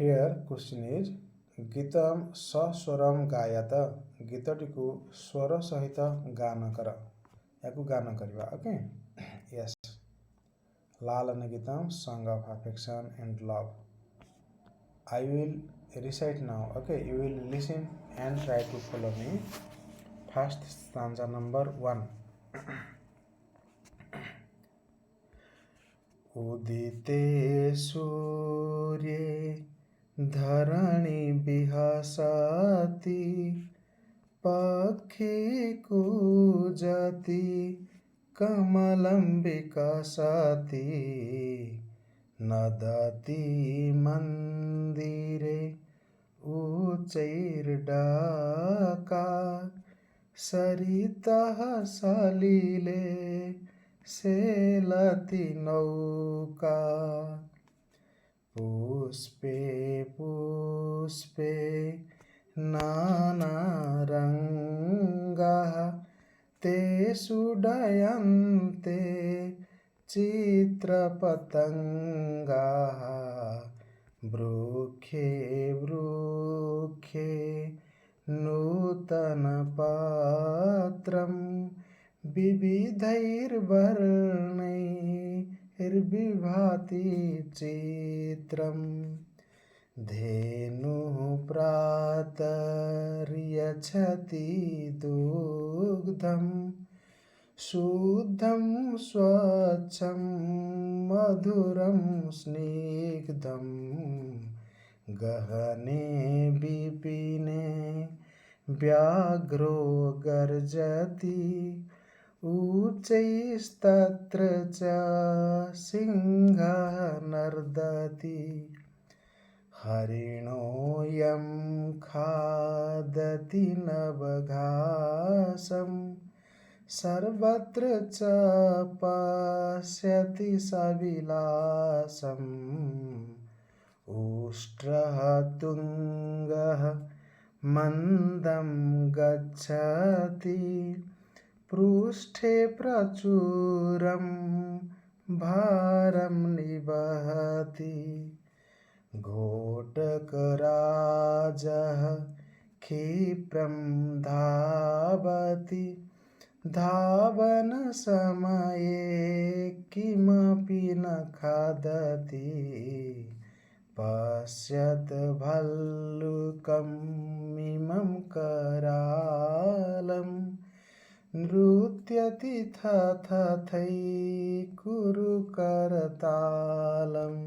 Here question is GITAM सस्वरम गायत गीतटिକୁ ସ୍ୱର ସହିତ ଗାନ କର याकु गान करवा okay yes Lalan GITAM song of affection and love I will recite now okay you will listen and try to follow me first stanza number 1 उदिते सूर्ये धरणी विहसति पक्षी कूजति कमलं विकसति नदति मन्दिरे उच्चैर्ढका सरितः सलिले सेलति नौका पुष्पे पुष्पे नानारङ्गाः तेषु डयन्ते चित्रपतङ्गाः वृक्षे वृक्षे नूतनपत्रं विविधैर्वर्णैर्विभाति चित्रम् धेनुः प्रातर्यच्छति दुग्धं शुद्धं स्वच्छं मधुरं स्निग्धं गहने विपिने व्याघ्रो गर्जति उच्चैस्तत्र च सिंहः नर्दति हरिणोऽयं खादति नवघासं सर्वत्र च पश्यति सविलासम् उष्ट्रः तुङ्गः मन्दं गच्छति पृष्ठे प्रचुरं भारं निवहति घोटकराजः क्षिप्रं धावति धावनसमये किमपि न खादति पश्यत भल्लुकमिमं करालं नृत्यति तथैकुरु करतालम्